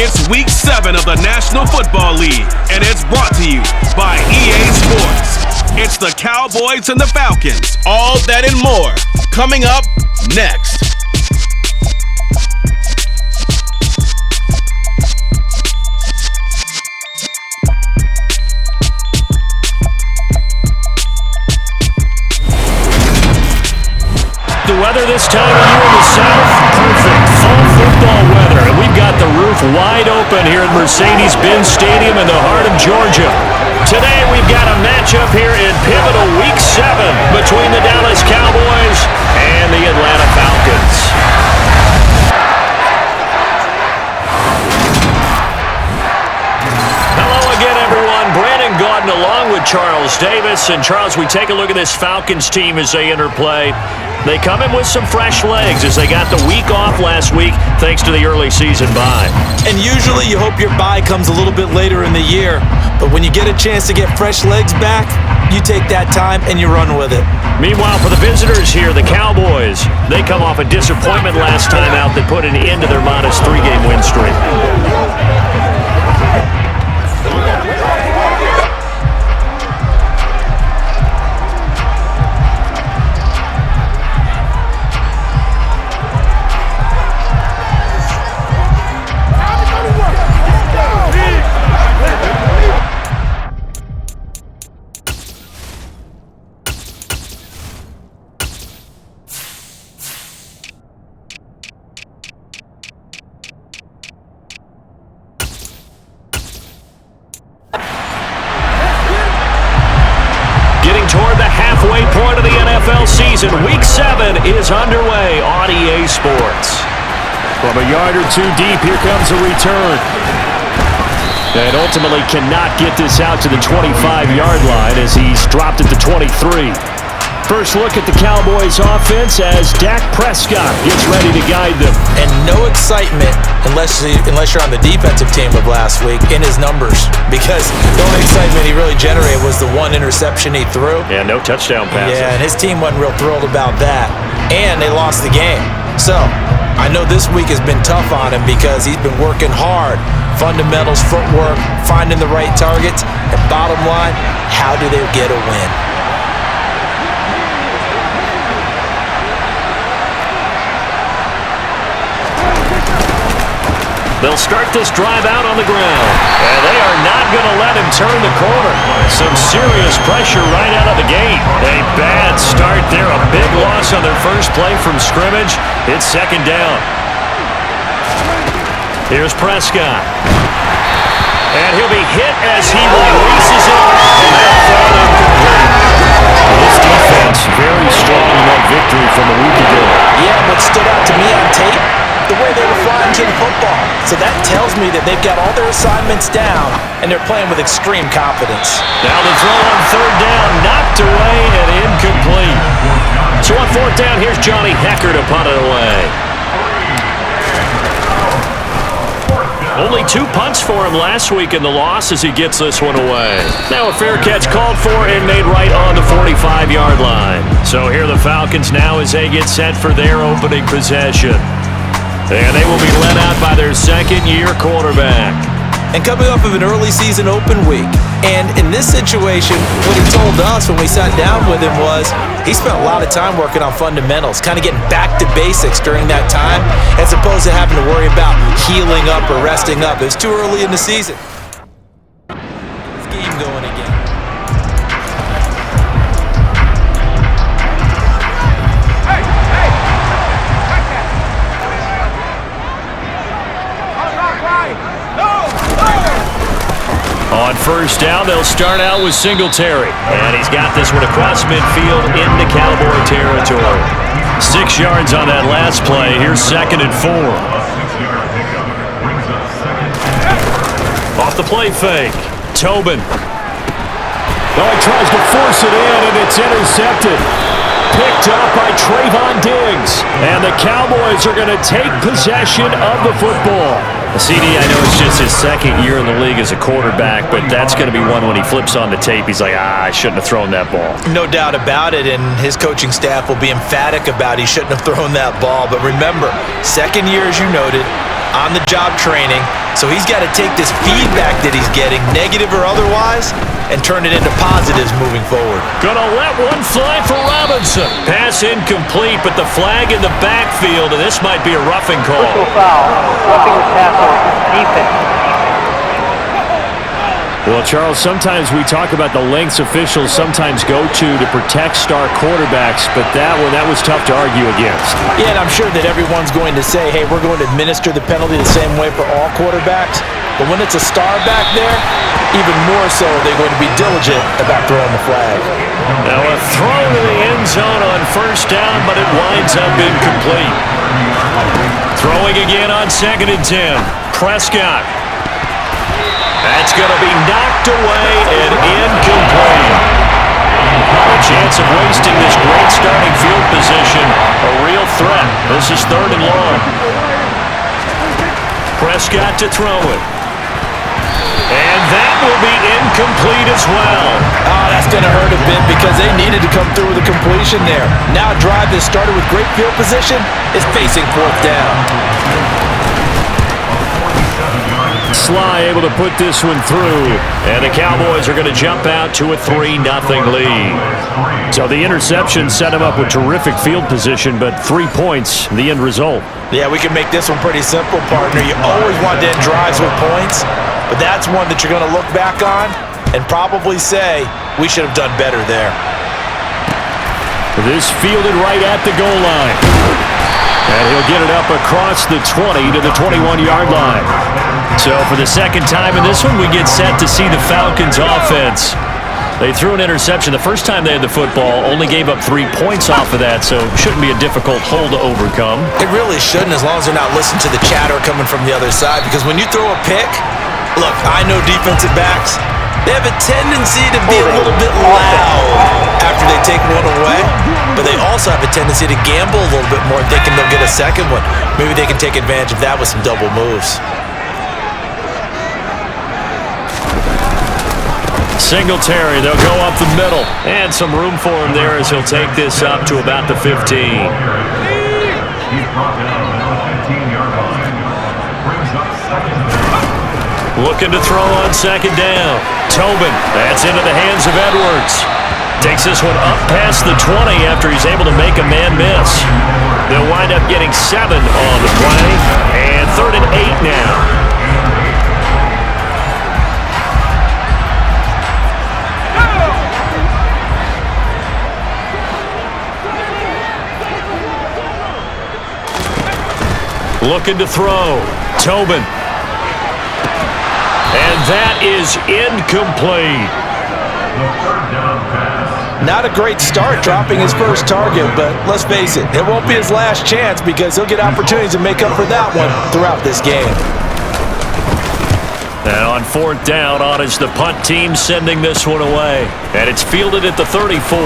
It's Week 7 of the National Football League, and it's brought to you by EA Sports. It's the Cowboys and the Falcons. All that and more coming up next. The weather this time of year in the South, perfect. Fall football weather. And we've got the roof wide open here at Mercedes-Benz Stadium in the heart of Georgia. Today we've got a matchup here in pivotal Week 7 between the Dallas Cowboys and the Atlanta Falcons. Hello again, everyone. Brandon Gaudin along with Charles Davis. And Charles, we take a look at this Falcons team as they interplay. They come in with some fresh legs as they got the week off last week thanks to the early season bye. And usually you hope your bye comes a little bit later in the year. But when you get a chance to get fresh legs back, you take that time and you run with it. Meanwhile, for the visitors here, the Cowboys, they come off a disappointment last time out that put an end to their modest 3-game win streak. Toward the halfway point of the NFL season, Week 7 is underway on EA Sports. From a yard or two deep, here comes a return. And ultimately cannot get this out to the 25-yard line as he's dropped it to 23. First look at the Cowboys offense as Dak Prescott gets ready to guide them. And no excitement unless you're on the defensive team of last week in his numbers, because the only excitement he really generated was the one interception he threw. Yeah, no touchdown passes. Yeah, and his team wasn't real thrilled about that. And they lost the game. So I know this week has been tough on him because he's been working hard. Fundamentals, footwork, finding the right targets, and bottom line, how do they get a win? They'll start this drive out on the ground, and they are not going to let him turn the corner. Some serious pressure right out of the gate. A bad start there, a big loss on their first play from scrimmage. It's second down. Here's Prescott. And he'll be hit as he releases it, and that throw incomplete. This defense, very strong in that victory from a week ago. Yeah, what stood out to me on tape, the way they were flying to the football. So that tells me that they've got all their assignments down, and they're playing with extreme confidence. Now the throw on third down, knocked away and incomplete. So on fourth down, here's Johnny Hecker to punt it away. Only 2 punts for him last week in the loss as he gets this one away. Now a fair catch called for and made right on the 45-yard line. So here the Falcons now as they get set for their opening possession. And they will be led out by their second-year quarterback. And coming off of an early season open week. And in this situation, what he told us when we sat down with him was he spent a lot of time working on fundamentals, kind of getting back to basics during that time, as opposed to having to worry about healing up or resting up. It was too early in the season. Game going again. On first down, they'll start out with Singletary. And he's got this one across midfield into Cowboy territory. 6 yards on that last play. Here's 2nd and 4. Off the play fake. Tobin. Oh, he tries to force it in, and it's intercepted. Picked up by Trayvon Diggs. And the Cowboys are going to take possession of the football. CD, I know it's just his second year in the league as a quarterback, but that's going to be one when he flips on the tape, he's like, I shouldn't have thrown that ball. No doubt about it, and his coaching staff will be emphatic about he shouldn't have thrown that ball. But remember, second year, as you noted, on-the-job training, So he's got to take this feedback that he's getting, negative or otherwise, and turn it into positives moving forward. Gonna let one fly for Robinson. Pass incomplete, but the flag in the backfield, and this might be a roughing call. Personal foul, roughing the passer, defense. Well, Charles, sometimes we talk about the lengths officials sometimes go to protect star quarterbacks, but that was tough to argue against. Yeah, and I'm sure that everyone's going to say, hey, we're going to administer the penalty the same way for all quarterbacks. But when it's a star back there, even more so, they're going to be diligent about throwing the flag. Now a throw to the end zone on first down, but it winds up incomplete. Throwing again on 2nd and 10. Prescott. That's going to be knocked away and incomplete. A chance of wasting this great starting field position. A real threat. This is 3rd and long. Prescott to throw it. And that will be incomplete as well. Oh, that's going to hurt a bit because they needed to come through with a completion there. Now a drive that started with great field position is facing 4th down. Sly able to put this one through, and the Cowboys are going to jump out to a 3-0 lead. So the interception set him up with terrific field position, but 3 points, the end result. Yeah, we can make this one pretty simple, partner. You always want to end drives with points, but that's one that you're going to look back on and probably say, we should have done better there. This fielded right at the goal line. And he'll get it up across the 20 to the 21-yard line. So for the second time in this one, we get set to see the Falcons offense. They threw an interception the first time they had the football, only gave up 3 points off of that, so shouldn't be a difficult hole to overcome. It really shouldn't, as long as they're not listening to the chatter coming from the other side, because when you throw a pick, look, I know defensive backs, they have a tendency to be a little bit loud after they take one away, but they also have a tendency to gamble a little bit more, thinking they'll get a second one. Maybe they can take advantage of that with some double moves. Singletary, they'll go up the middle, and some room for him there as he'll take this up to about the 15. Looking to throw on 2nd down. Tobin, that's into the hands of Edwards. Takes this one up past the 20 after he's able to make a man miss. They'll wind up getting 7 on the play, and 3rd and 8 now. Looking to throw. Tobin. And that is incomplete. Not a great start dropping his first target, but let's face it, it won't be his last chance because he'll get opportunities to make up for that one throughout this game. And on 4th down, on is the punt team sending this one away. And it's fielded at the 34.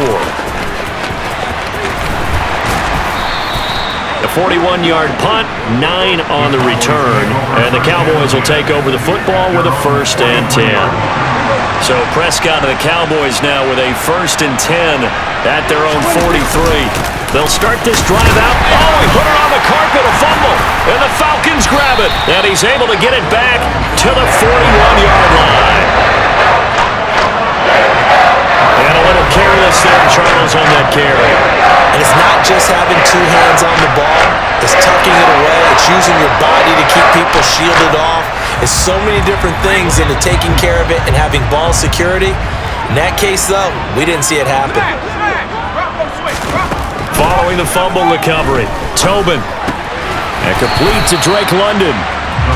The 41-yard punt, 9 on the return, and the Cowboys will take over the football with a 1st and 10. So Prescott and the Cowboys now with a 1st and 10 at their own 43. They'll start this drive out. Oh, he put it on the carpet, a fumble, and the Falcons grab it, and he's able to get it back to the 41-yard line. And a little careless there, Charles, on that carry. And it's not just having 2 hands on the ball. It's tucking it away. It's using your body to keep people shielded off. It's so many different things into taking care of it and having ball security. In that case, though, we didn't see it happen. Following the fumble recovery, Tobin. And complete to Drake London.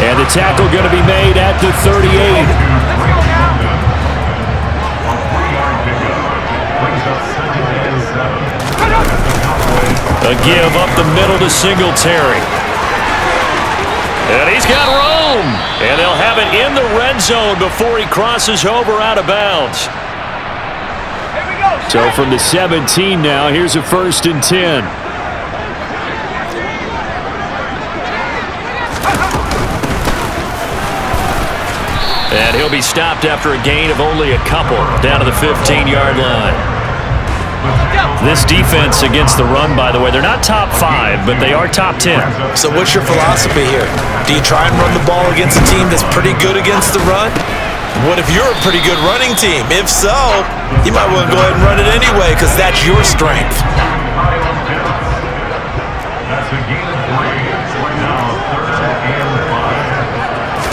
And the tackle going to be made at the 38. A give up the middle to Singletary. And he's got room. And they'll have it in the red zone before he crosses over out of bounds. So from the 17 now, here's a 1st and 10. And he'll be stopped after a gain of only a couple down to the 15-yard line. This defense against the run, by the way, they're not top 5, but they are top 10. So what's your philosophy here? Do you try and run the ball against a team that's pretty good against the run? What if you're a pretty good running team? If so, you might want to go ahead and run it anyway because that's your strength. That's a gain of 3. Now 3rd and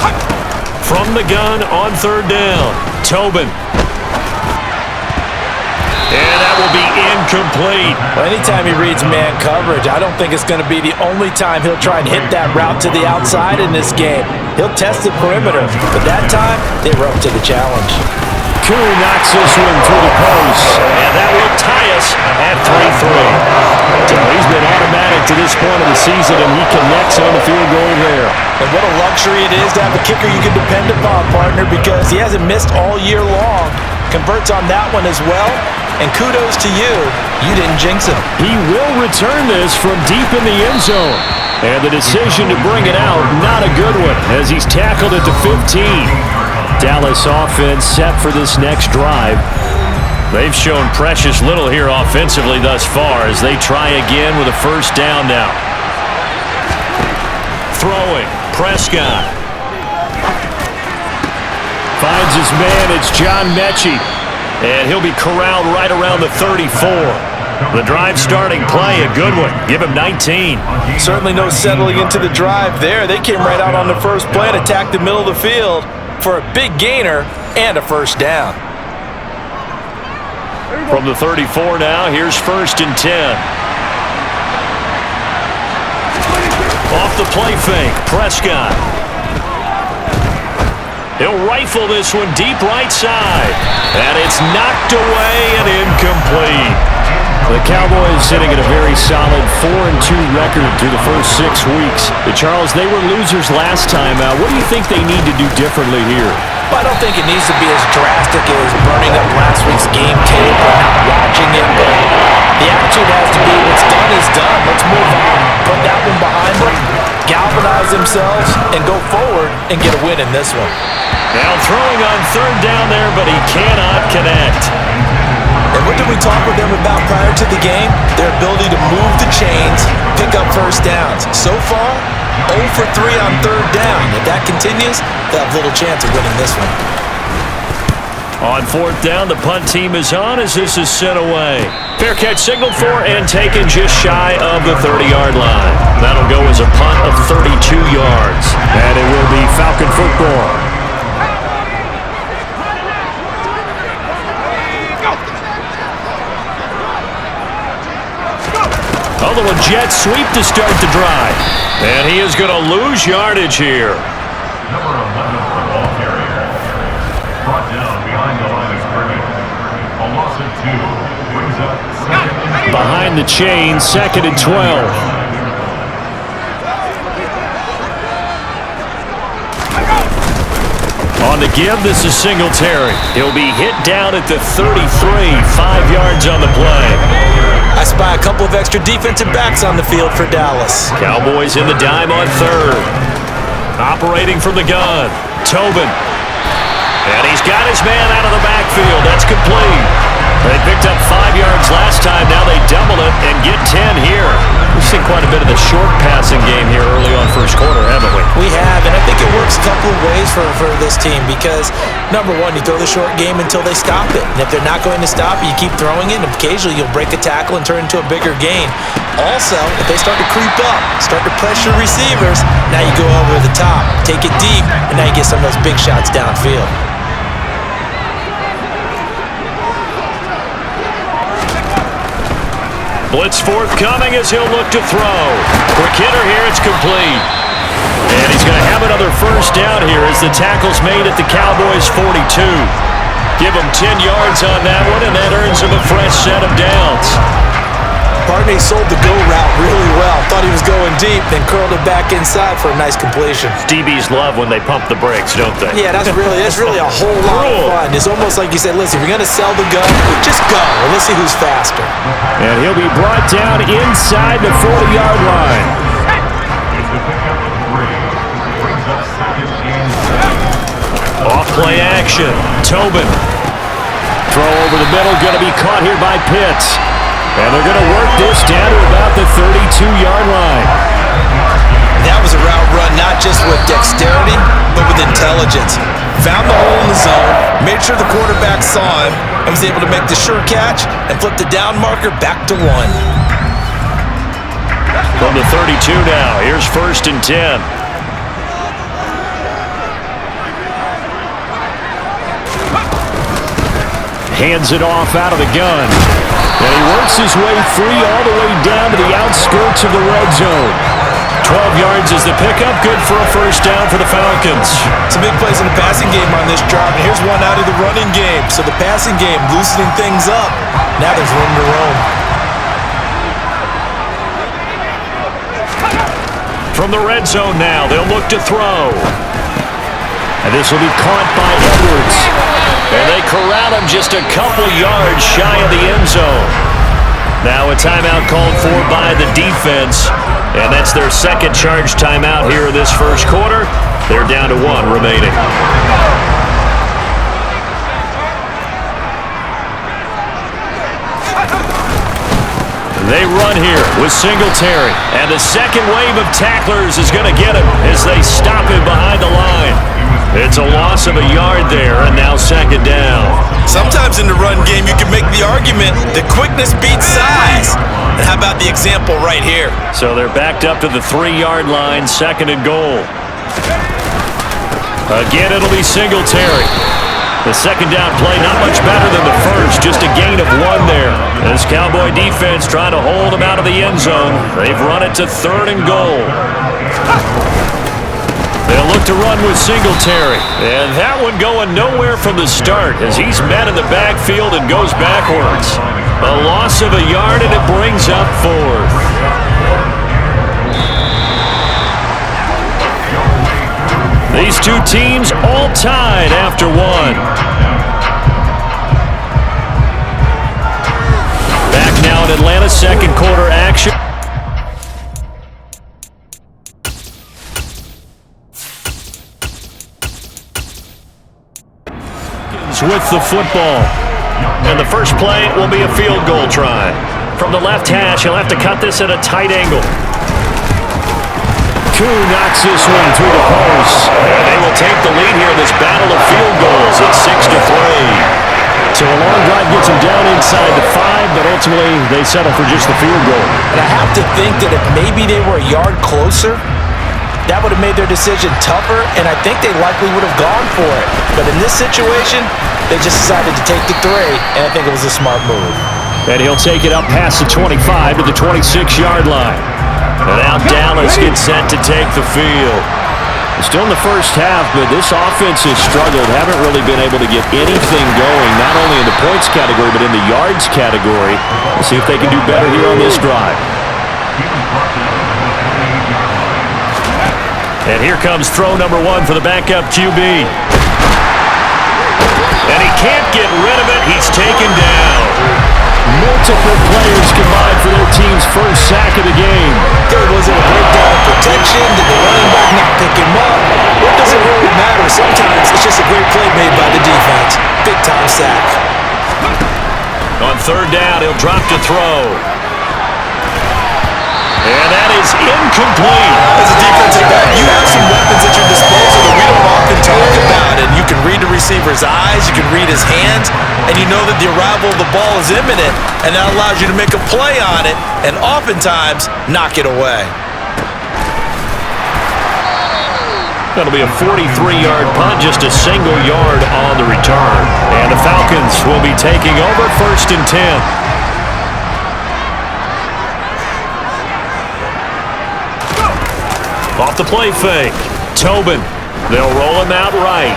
5. From the gun on 3rd down, Tobin. And that will be incomplete. Well, anytime he reads man coverage, I don't think it's going to be the only time he'll try and hit that route to the outside in this game. He'll test the perimeter, but that time, they were up to the challenge. Koo knocks this one through the post, and that will tie us at 3-3. So he's been automatic to this point of the season, and he connects on the field goal there. And what a luxury it is to have a kicker you can depend upon, partner, because he hasn't missed all year long. Converts on that one as well. And kudos to you. You didn't jinx him. He will return this from deep in the end zone. And the decision to bring it out, not a good one, as he's tackled at the 15. Dallas offense set for this next drive. They've shown precious little here offensively thus far as they try again with a 1st down now. Throwing, Prescott. Finds his man, it's John Mechie. And he'll be corralled right around the 34. The drive starting play, a good one. Give him 19. Certainly no settling into the drive there. They came right out on the first play and attacked the middle of the field for a big gainer and a 1st down. From the 34 now, here's 1st and 10. Off the play fake, Prescott. He'll rifle this one deep right side. And it's knocked away and incomplete. The Cowboys sitting at a very solid 4-2 record through the first 6 weeks. Charles, they were losers last time out. What do you think they need to do differently here? Well, I don't think it needs to be as drastic as burning up last week's game tape or not watching it. But the attitude has to be what's done is done. Let's move on. Put that one behind them. Galvanize themselves and go forward and get a win in this one. Now throwing on 3rd down there, but he cannot connect. And what did we talk with them about prior to the game? Their ability to move the chains, pick up 1st downs. So far, 0 for 3 on 3rd down. If that continues, they'll have little chance of winning this one. On 4th down, the punt team is on as this is sent away. Fair catch signaled for and taken just shy of the 30-yard line. That'll go as a punt of 32 yards. And it will be Falcon football. A little jet sweep to start the drive. And he is going to lose yardage here. Number 11 football carrier. Brought down behind the line of scrimmage. A loss of 2. Brings up 2nd. Behind the chain, 2nd and 12. On the give, this is Singletary. He'll be hit down at the 33, 5 yards on the play. I spy a couple of extra defensive backs on the field for Dallas. Cowboys in the dime on 3rd. Operating from the gun, Tobin. And he's got his man out of the backfield. That's complete. They picked up 5 yards last time. Now they double it and get 10 here. We've seen quite a bit of the short passing game here early on 1st quarter, haven't we? We have, and I think it works a couple of ways for this team because, number one, you throw the short game until they stop it. And if they're not going to stop it, you keep throwing it, and occasionally you'll break a tackle and turn into a bigger gain. Also, if they start to creep up, start to pressure receivers, now you go over the top, take it deep, and now you get some of those big shots downfield. Blitz forthcoming as he'll look to throw. Quick hitter here, it's complete. And he's going to have another 1st down here as the tackle's made at the Cowboys' 42. Give him 10 yards on that one, and that earns him a fresh set of downs. Barney sold the go route really well. Thought he was going deep, then curled it back inside for a nice completion. DBs love when they pump the brakes, don't they? Yeah, that's really a whole lot of fun. It's almost like you said, listen, if you're going to sell the gun, just go. And let's see who's faster. And he'll be brought down inside the 40-yard line. Off play action. Tobin. Throw over over the middle, going to be caught here by Pitts. And they're going to work this down to about the 32-yard line. That was a route run not just with dexterity, but with intelligence. Found the hole in the zone, made sure the quarterback saw him, and was able to make the sure catch and flip the down marker back to 1. From the 32 now, here's 1st and 10. Hands it off out of the gun. And he works his way free all the way down to the outskirts of the red zone. 12 yards is the pickup, good for a 1st down for the Falcons. Some big plays in the passing game on this drive, and here's one out of the running game. So the passing game loosening things up. Now there's room to roam. From the red zone now, they'll look to throw. And this will be caught by Edwards. And they corral him just a couple yards shy of the end zone. Now a timeout called for by the defense. And that's their 2nd charge timeout here in this 1st quarter. They're down to 1 remaining. They run here with Singletary. And the second wave of tacklers is going to get him as they stop him behind the line. It's a loss of a yard there, and now 2nd down. Sometimes in the run game, you can make the argument that quickness beats size. And how about the example right here? So they're backed up to the 3-yard line, 2nd and goal. Again, it'll be Singletary. The 2nd down play, not much better than the 1st, just a gain of 1 there. This Cowboy defense trying to hold him out of the end zone. They've run it to 3rd and goal. They'll look to run with Singletary. And that one going nowhere from the start as he's met in the backfield and goes backwards. A loss of a yard, and it brings up 4th. These two teams all tied after 1. Back now in Atlanta, 2nd quarter action. With the football. And the first play will be a field goal try. From the left hash, he'll have to cut this at a tight angle. Koo knocks this one through the post. And they will take the lead here in this battle of field goals at 6-3. So a long drive gets them down inside the 5, but ultimately they settle for just the field goal. And I have to think that if maybe they were a yard closer, that would have made their decision tougher, and I think they likely would have gone for it. But in this situation, they just decided to take the 3, and I think it was a smart move. And he'll take it up past the 25 to the 26-yard line. And now Dallas gets set to take the field. Still in the first half, but this offense has struggled. Haven't really been able to get anything going, not only in the points category, but in the yards category. We'll see if they can do better here on this drive. And here comes throw number 1 for the backup QB. And he can't get rid of it. He's taken down. Multiple players combined for their team's first sack of the game. Was it a breakdown of protection? Did the running back not pick him up? What does it really matter? Sometimes it's just a great play made by the defense. Big-time sack. On 3rd down, he'll drop to throw. And that is incomplete. As a defensive back, you have some weapons at your disposal that we don't often talk about. And you can read the receiver's eyes, you can read his hands, and you know that the arrival of the ball is imminent, and that allows you to make a play on it and oftentimes knock it away. That'll be a 43-yard punt, just a single yard on the return. And the Falcons will be taking over 1st and 10. Off the play fake. Tobin. They'll roll him out right.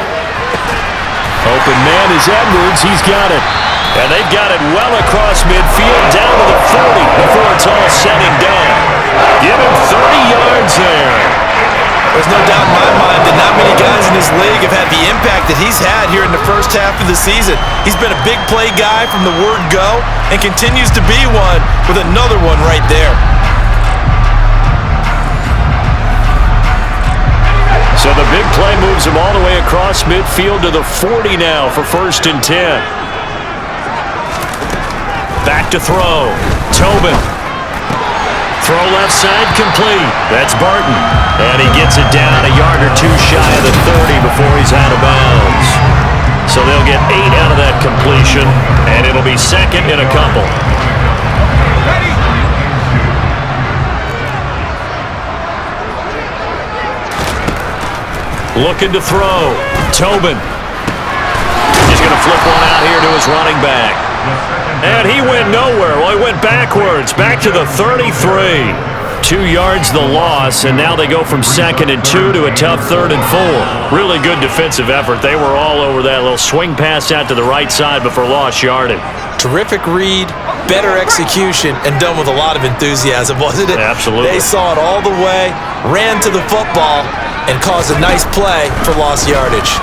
Open man is Edwards. He's got it. And they've got it well across midfield, down to the 40 before it's all said and done. Give him 30 yards there. There's no doubt in my mind that not many guys in this league have had the impact that he's had here in the first half of the season. He's been a big play guy from the word go and continues to be one with another one right there. So the big play moves him all the way across midfield to the 40 now for 1st and 10. Back to throw. Tobin. Throw left side complete. That's Barton. And he gets it down a yard or two shy of the 30 before he's out of bounds. So they'll get 8 out of that completion, and it'll be second in a couple. Looking to throw. Tobin. He's going to flip one out here to his running back. And he went nowhere. Well, he went backwards, back to the 33. 2 yards the loss, and now they go from 2nd and 2 to a tough 3rd and 4. Really good defensive effort. They were all over that little swing pass out to the right side before lost yardage. Terrific read, better execution, and done with a lot of enthusiasm, wasn't it? Absolutely. They saw it all the way, ran to the football, and caused a nice play for lost yardage.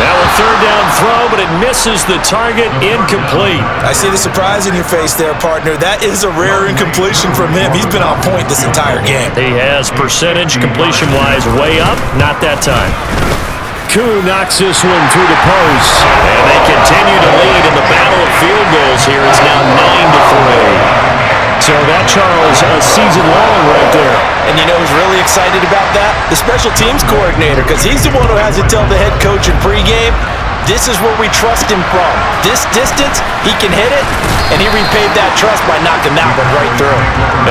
That was 3rd down throw, but it misses the target. Incomplete. I see the surprise in your face there, partner. That is a rare incompletion from him. He's been on point this entire game. He has percentage completion-wise way up. Not that time. Koo knocks this one through the post. And they continue to lead in the battle of field goals here. It's now 9-3. So that, Charles, a season long right there. And you know who's really excited about that? The special teams coordinator, because he's the one who has to tell the head coach in pregame, this is where we trust him from. This distance, he can hit it, and he repaid that trust by knocking that one right through.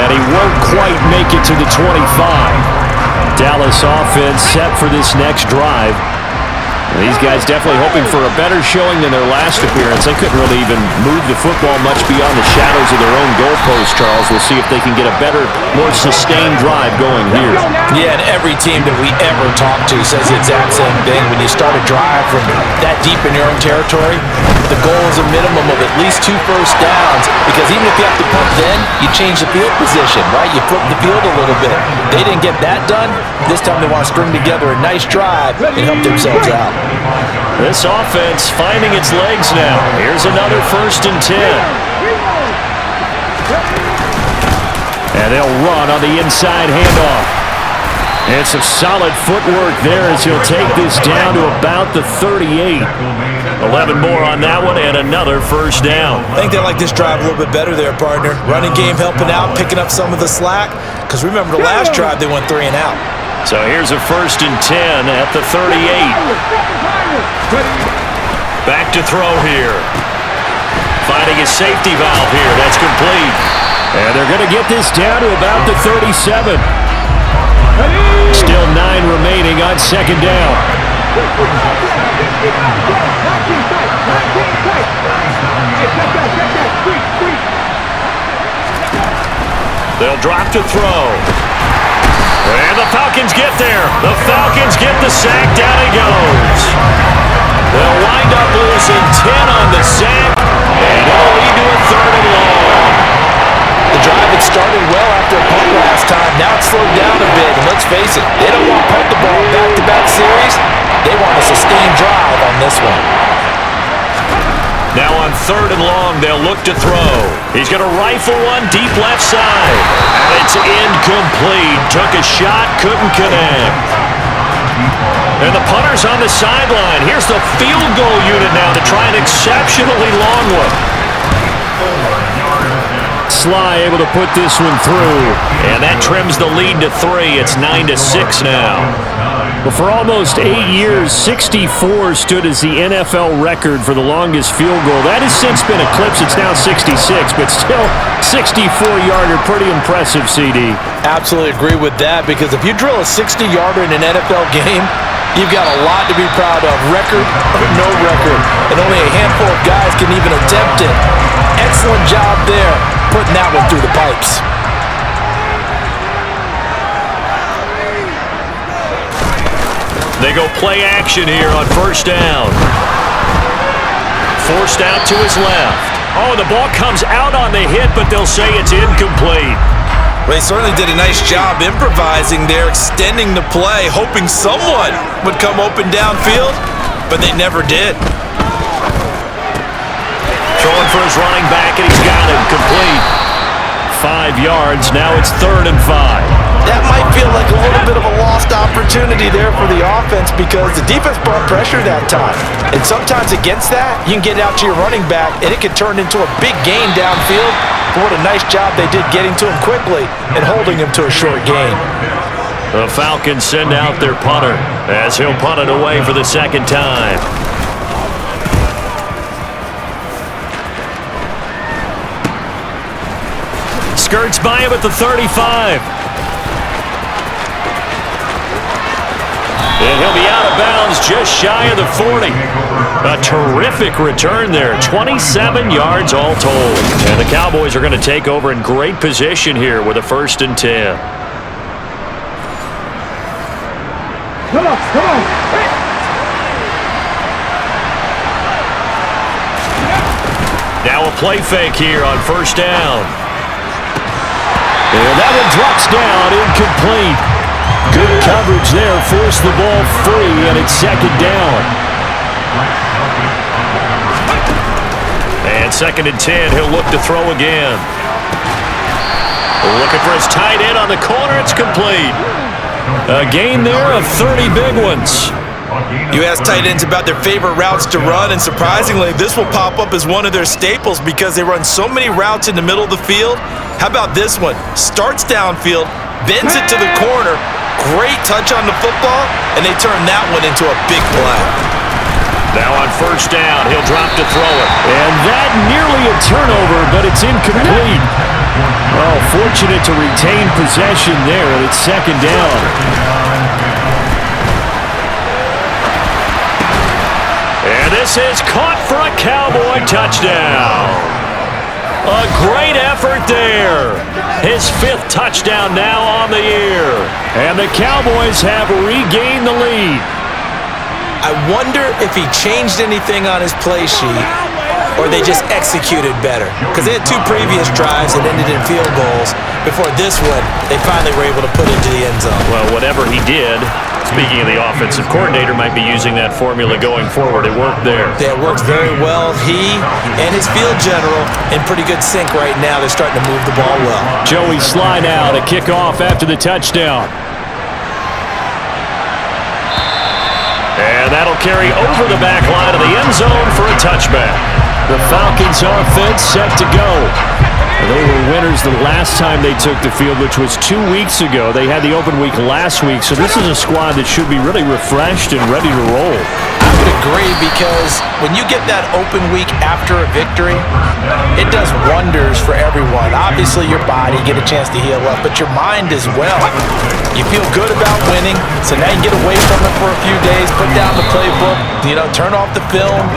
And he won't quite make it to the 25. Dallas offense set for this next drive. These guys definitely hoping for a better showing than their last appearance. They couldn't really even move the football much beyond the shadows of their own goalpost, Charles. We'll see if they can get a better, more sustained drive going here. Yeah, and every team that we ever talk to says the exact same thing. When you start a drive from that deep in your own territory, the goal is a minimum of at least 2 first downs, because even if you have to punt then, you change the field position, right? You flip the field a little bit. They didn't get that done. This time they want to string together a nice drive and help themselves out. This offense finding its legs now. Here's another 1st and 10. And they'll run on the inside handoff. And some solid footwork there as he'll take this down to about the 38. 11 more on that one and another 1st down. I think they like this drive a little bit better there, partner. Running game helping out, picking up some of the slack. Because remember the last drive they went 3 and out. So here's a 1st and 10 at the 38. Back to throw here. Finding a safety valve here. That's complete. And they're going to get this down to about the 37. Still 9 remaining on 2nd down. They'll drop to throw. And the Falcons get there. The Falcons get the sack. Down he goes. They'll wind up losing 10 on the sack. And it'll lead to a 3rd and long. The drive had started well after a punt last time. Now it's slowed down a bit. And let's face it, they don't want to punt the ball in back-to-back series. They want a sustained drive on this one. Now on 3rd and long, they'll look to throw. He's going to rifle one deep left side. And it's incomplete. Took a shot, couldn't connect. And the punter's on the sideline. Here's the field goal unit now to try an exceptionally long one. Sly able to put this one through. And that trims the lead to 3. It's 9-6 now. But for almost 8 years, 64 stood as the NFL record for the longest field goal. That has since been eclipsed. It's now 66, but still 64-yarder. Pretty impressive, CD. Absolutely agree with that, because if you drill a 60-yarder in an NFL game, you've got a lot to be proud of, record or no record. And only a handful of guys can even attempt it. Excellent job there, putting that one through the pipes. They go play action here on 1st down. Forced out to his left. Oh, the ball comes out on the hit, but they'll say it's incomplete. Well, they certainly did a nice job improvising there, extending the play, hoping someone would come open downfield, but they never did. Throwing for his running back, and he's got him complete. 5 yards. Now it's 3rd and 5. That might feel like a little bit of a lost opportunity there for the offense, because because the defense brought pressure that time. And sometimes against that, you can get it out to your running back, and it can turn into a big gain downfield. But what a nice job they did getting to him quickly and holding him to a short gain. The Falcons send out their punter as he'll punt it away for the second time. Skirts by him at the 35. And he'll be out of bounds just shy of the 40. A terrific return there. 27 yards all told. And the Cowboys are going to take over in great position here with a 1st and 10. Come on, come on. Now a play fake here on 1st down. And that one drops down, incomplete. Good coverage there, forced the ball free, and it's 2nd down. And 2nd and 10, he'll look to throw again. Looking for his tight end on the corner, it's complete. A gain there of 30 big ones. You ask tight ends about their favorite routes to run, and surprisingly, this will pop up as one of their staples because they run so many routes in the middle of the field. How about this one? Starts downfield, bends it to the corner, great touch on the football, and they turn that one into a big play. Now on 1st down, he'll drop to throw it. And that nearly a turnover, but it's incomplete. Oh, fortunate to retain possession there, and it's 2nd down. And this is caught for a Cowboy touchdown. A great effort there. His 5th touchdown now on the year. And the Cowboys have regained the lead. I wonder if he changed anything on his play sheet or they just executed better. Because they had 2 previous drives that ended in field goals. Before this one, they finally were able to put it into the end zone. Well, whatever he did, speaking of the offensive coordinator, might be using that formula going forward. It worked there. Yeah, it worked very well. He and his field general in pretty good sync right now. They're starting to move the ball well. Joey Sly now to kick off after the touchdown. And that'll carry over the back line of the end zone for a touchback. The Falcons offense set to go. They were winners the last time they took the field, which was 2 weeks ago. They had the open week last week, so this is a squad that should be really refreshed and ready to roll. I would agree, because when you get that open week after a victory, it does wonders for everyone. Obviously, your body, get a chance to heal up, but your mind as well. You feel good about winning, so now you get away from it for a few days, put down the playbook, turn off the film.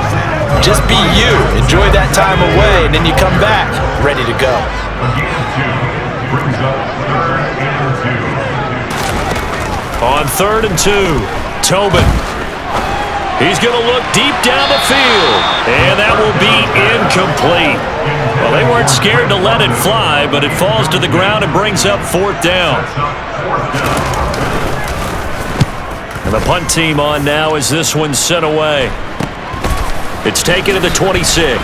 Just be you. Enjoy that time away, and then you come back ready to go. On 3rd and 2, Tobin. He's going to look deep down the field, and that will be incomplete. Well, they weren't scared to let it fly, but it falls to the ground and brings up 4th down. And the punt team on now as this one's sent away. It's taken to the 26.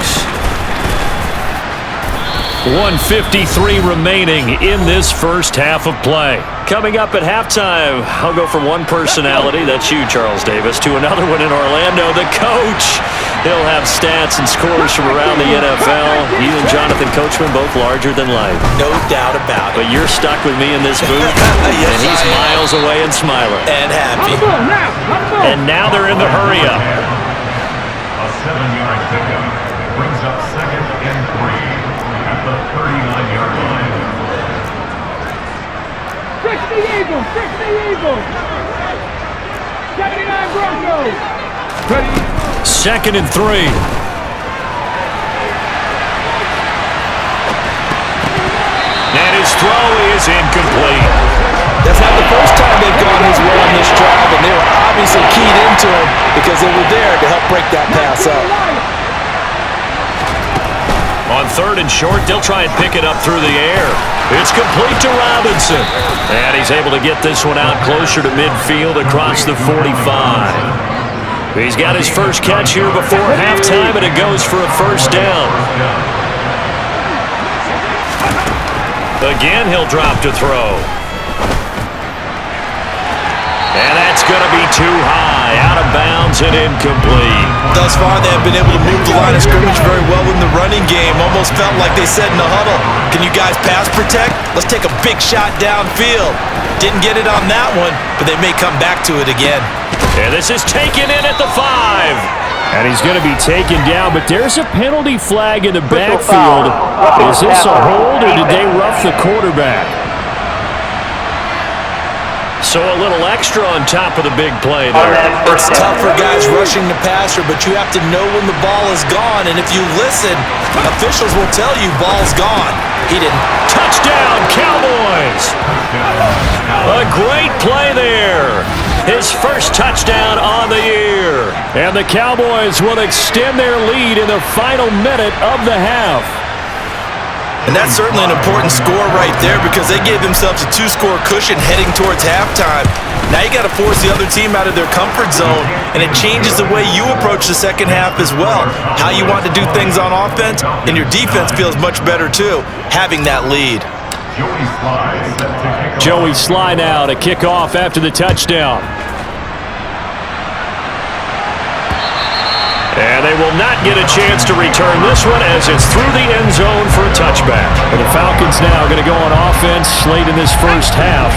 1:53 remaining in this first half of play. Coming up at halftime, I'll go from one personality, that's you, Charles Davis, to another one in Orlando, the coach. He'll have stats and scores from around the NFL. You and Jonathan Coachman both larger than life. No doubt about it. But you're stuck with me in this booth, Yes, and he's miles away and smiling. And happy. And now they're in the hurry-up. A 7-yard pickup brings up 2nd and 3 at the 39-yard line. 60 Eagles, 60 Eagles. 79 Broncos. 2nd and 3. And his throw is incomplete. That's not the first time they've gone his way on this drive, and they were obviously keyed into him because they were there to help break that pass up. On 3rd and short, they'll try and pick it up through the air. It's complete to Robinson. And he's able to get this one out closer to midfield across the 45. He's got his first catch here before halftime, and it goes for a 1st down. Again, he'll drop to throw. And that's going to be too high, out of bounds and incomplete. Thus far, they have been able to move the line of scrimmage very well in the running game. Almost felt like they said in the huddle, can you guys pass protect? Let's take a big shot downfield. Didn't get it on that one, but they may come back to it again. And this is taken in at the 5. And he's going to be taken down, but there's a penalty flag in the backfield. Is this a hold, or did they rough the quarterback? So a little extra on top of the big play there. It's tough for guys rushing the passer, but you have to know when the ball is gone. And if you listen, officials will tell you ball's gone. He didn't. Touchdown, Cowboys! A great play there. His first touchdown on the year. And the Cowboys will extend their lead in the final minute of the half. And that's certainly an important score right there because they gave themselves a 2-score cushion heading towards halftime. Now you got to force the other team out of their comfort zone, and it changes the way you approach the second half as well. How you want to do things on offense, and your defense feels much better too, having that lead. Joey Sly now to kick off after the touchdown. And they will not get a chance to return this one as it's through the end zone for a touchback. And the Falcons now going to go on offense late in this first half.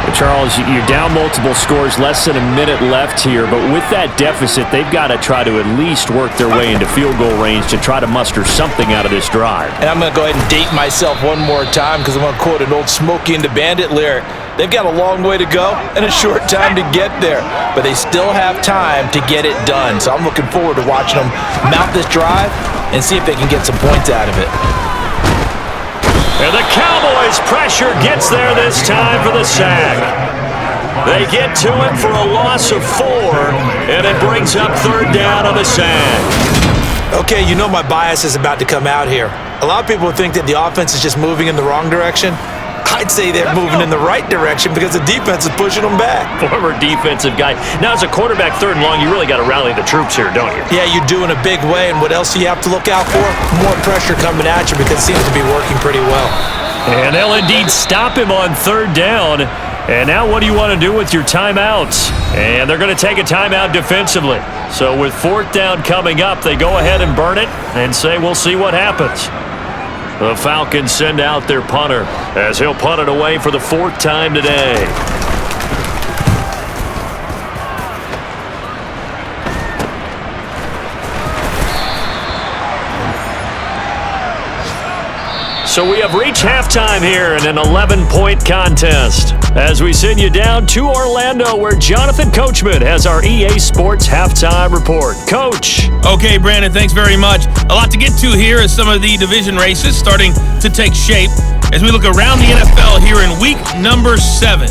But Charles, you're down multiple scores, less than a minute left here. But with that deficit, they've got to try to at least work their way into field goal range to try to muster something out of this drive. And I'm going to go ahead and date myself one more time because I'm going to quote an old Smokey and the Bandit lyric. They've got a long way to go and a short time to get there, but they still have time to get it done. So I'm looking forward to watching them mount this drive and see if they can get some points out of it. And the Cowboys' pressure gets there this time for the sack. They get to it for a loss of 4, and it brings up third down on the sack. Okay, you know my bias is about to come out here. A lot of people think that the offense is just moving in the wrong direction. I'd say they're moving in the right direction because the defense is pushing them back. Former defensive guy. Now, as a quarterback, third and long, you really got to rally the troops here, don't you? Yeah, you do in a big way. And what else do you have to look out for? More pressure coming at you because it seems to be working pretty well. And they'll indeed stop him on third down. And now what do you want to do with your timeouts? And they're going to take a timeout defensively. So with fourth down coming up, they go ahead and burn it and say, we'll see what happens. The Falcons send out their punter as he'll punt it away for the 4th time today. So we have reached halftime here in an 11-point contest as we send you down to Orlando where Jonathan Coachman has our EA Sports Halftime Report. Coach. Okay, Brandon, thanks very much. A lot to get to here as some of the division races starting to take shape as we look around the NFL here in week number 7.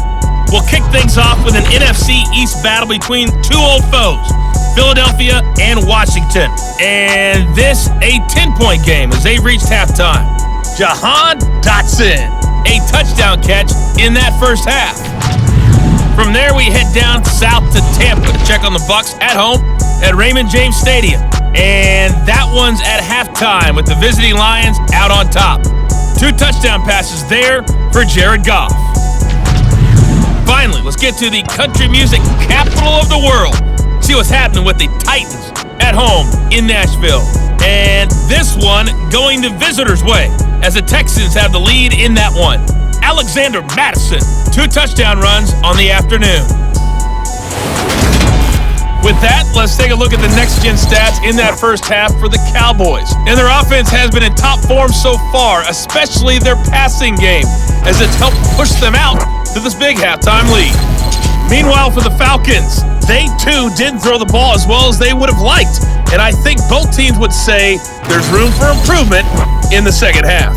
We'll kick things off with an NFC East battle between two old foes, Philadelphia and Washington. And this a 10-point game as they've reached halftime. Jahan Dotson, a touchdown catch in that first half. From there, we head down south to Tampa to check on the Bucs at home at Raymond James Stadium. And that one's at halftime with the visiting Lions out on top. 2 touchdown passes there for Jared Goff. Finally, let's get to the country music capital of the world. See what's happening with the Titans at home in Nashville. And this one going the visitors' way as the Texans have the lead in that one. Alexander Mattison, 2 touchdown runs on the afternoon. With that, let's take a look at the next-gen stats in that first half for the Cowboys. And their offense has been in top form so far, especially their passing game, as it's helped push them out to this big halftime lead. Meanwhile, for the Falcons, they too didn't throw the ball as well as they would have liked. And I think both teams would say there's room for improvement in the second half.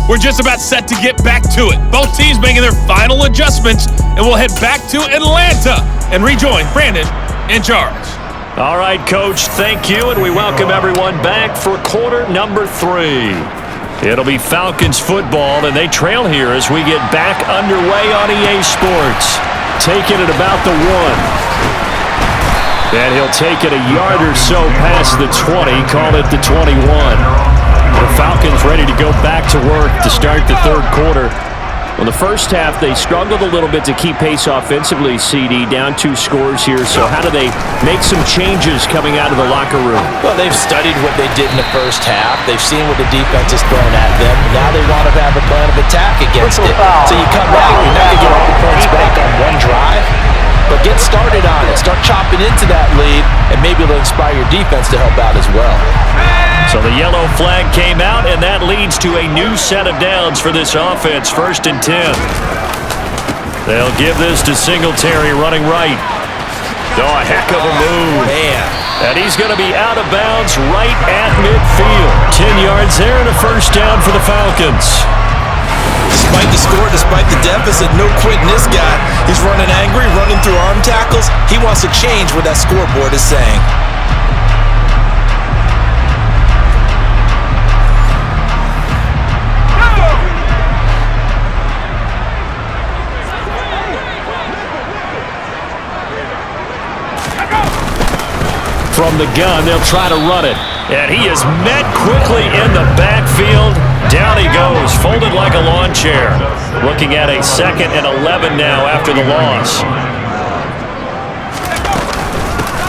We're just about set to get back to it. Both teams making their final adjustments, and we'll head back to Atlanta and rejoin Brandon and Charles. All right, Coach, thank you, and we welcome everyone back for quarter number 3. It'll be Falcons football, and they trail here as we get back underway on EA Sports. Taking it about the 1. And he'll take it a yard or so past the 20, call it the 21. The Falcons ready to go back to work to start the third quarter. Well, the first half, they struggled a little bit to keep pace offensively, CD, down 2 scores here. So how do they make some changes coming out of the locker room? Well, they've studied what they did in the first half. They've seen what the defense has thrown at them. Now they want to have a plan of attack against it. So you come out, you're not going to get all the points back on one drive, but get started on it. Start chopping into that lead, and maybe it'll inspire your defense to help out as well. So the yellow flag came out, and that leads to a new set of downs for this offense. 1st and 10. They'll give this to Singletary running right. Oh, a heck of a move. Man. And he's going to be out of bounds right at midfield. 10 yards there and a 1st down for the Falcons. Despite the score, despite the deficit, no quitting this guy. He's running angry, running through arm tackles. He wants to change what that scoreboard is saying. From the gun, they'll try to run it. And he is met quickly in the backfield. Down he goes, folded like a lawn chair. Looking at a 2nd and 11 now after the loss.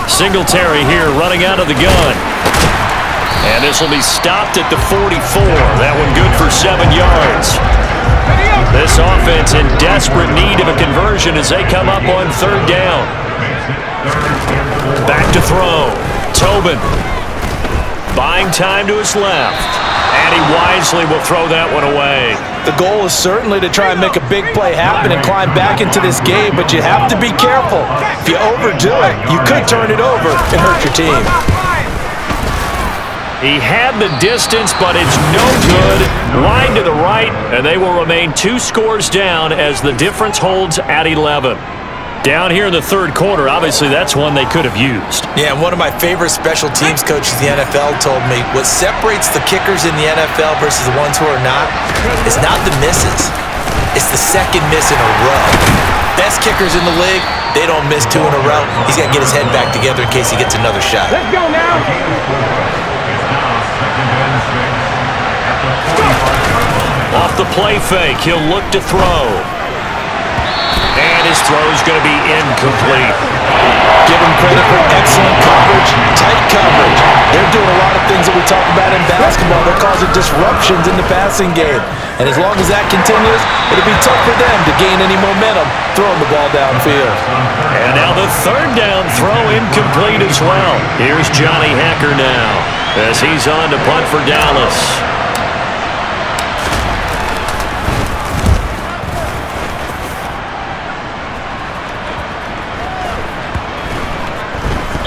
Singletary here running out of the gun. And this will be stopped at the 44. That one good for 7 yards. This offense in desperate need of a conversion as they come up on 3rd down. Back to throw. Tobin. Buying time to his left. And he wisely will throw that one away. The goal is certainly to try and make a big play happen and climb back into this game, but you have to be careful. If you overdo it, you could turn it over and hurt your team. He had the distance, but it's no good. Line to the right, and they will remain 2 scores down as the difference holds at 11. Down here in the 3rd quarter, obviously that's one they could have used. Yeah, and one of my favorite special teams coaches in the NFL told me what separates the kickers in the NFL versus the ones who are not is not the misses. It's the 2nd miss in a row. Best kickers in the league, they don't miss 2 in a row. He's got to get his head back together in case he gets another shot. Let's go now. Off the play fake, he'll look to throw. And his throw's going to be incomplete. Give him credit for excellent coverage, tight coverage. They're doing a lot of things that we talk about in basketball. They're causing disruptions in the passing game. And as long as that continues, it'll be tough for them to gain any momentum throwing the ball downfield. And now the 3rd down throw incomplete as well. Here's Johnny Hacker now as he's on to punt for Dallas.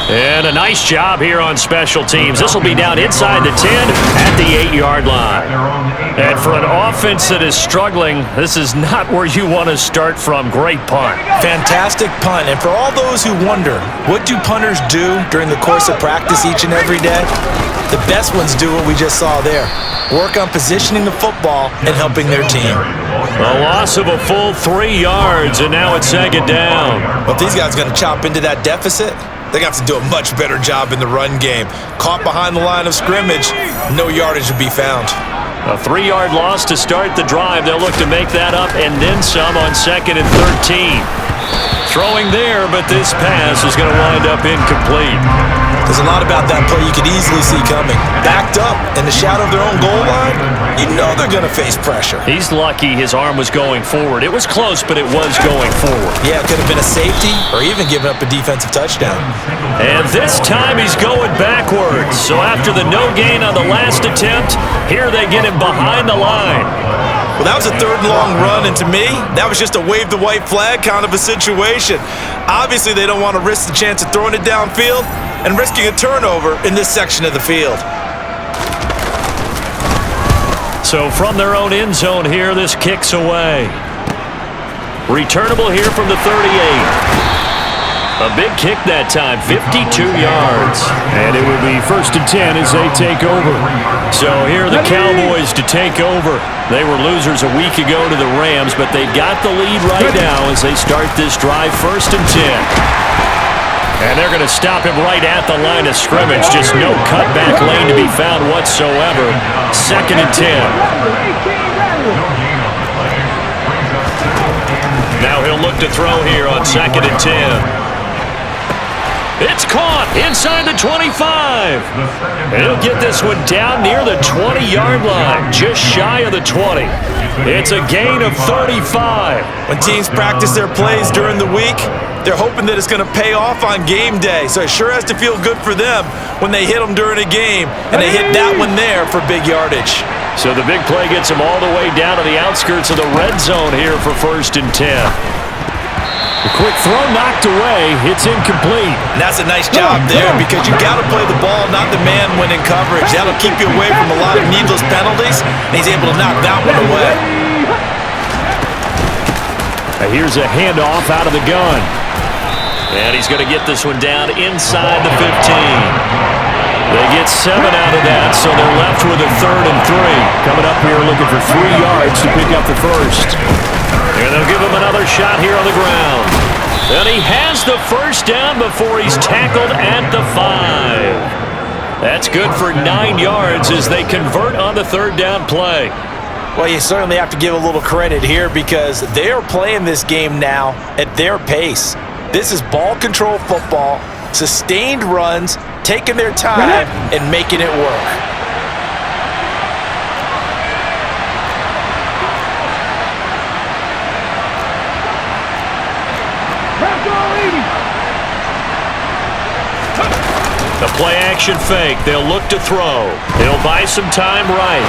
And a nice job here on special teams. This will be down inside the 10 at the 8-yard line. And for an offense that is struggling, this is not where you want to start from. Great punt. Fantastic punt. And for all those who wonder, what do punters do during the course of practice each and every day? The best ones do what we just saw there. Work on positioning the football and helping their team. A loss of a full 3 yards, and now it's 2nd down. Well, if these guys are going to chop into that deficit, they're going to have to do a much better job in the run game. Caught behind the line of scrimmage, no yardage to be found. A 3-yard loss to start the drive. They'll look to make that up and then some on 2nd and 13. Throwing there, but this pass is going to wind up incomplete. There's a lot about that play you could easily see coming. Backed up in the shadow of their own goal line, you know they're going to face pressure. He's lucky his arm was going forward. It was close, but it was going forward. Yeah, it could have been a safety or even given up a defensive touchdown. And this time he's going backwards. So after the no gain on the last attempt, here they get him behind the line. Well, that was a 3rd and long run, and to me, that was just a wave the white flag kind of a situation. Obviously, they don't want to risk the chance of throwing it downfield and risking a turnover in this section of the field. So from their own end zone here, this kicks away. Returnable here from the 38. A big kick that time, 52 yards. And it will be 1st and 10 as they take over. So here are the Cowboys to take over. They were losers a week ago to the Rams, but they've got the lead right now as they start this drive, 1st and 10. And they're going to stop him right at the line of scrimmage. Just no cutback lane to be found whatsoever. 2nd and 10. Now he'll look to throw here on 2nd and 10. It's caught inside the 25. He'll get this one down near the 20-yard line, just shy of the 20. It's a gain of 35. When teams practice their plays during the week, they're hoping that it's going to pay off on game day. So it sure has to feel good for them when they hit them during a game, and they hit that one there for big yardage. So the big play gets them all the way down to the outskirts of the red zone here for 1st and 10. The quick throw knocked away. It's incomplete. And that's a nice job there because you got to play the ball, not the man when in coverage. That'll keep you away from a lot of needless penalties, and he's able to knock that one away. Now here's a handoff out of the gun. And he's going to get this one down inside the 15. They get 7 out of that, so they're left with a 3rd and 3. Coming up here looking for 3 yards to pick up the first. And they'll give him another shot here on the ground. And he has the first down before he's tackled at the 5. That's good for 9 yards as they convert on the 3rd down play. Well, you certainly have to give a little credit here because they are playing this game now at their pace. This is ball control football, sustained runs, taking their time and making it work. The play-action fake. They'll look to throw. He'll buy some time right.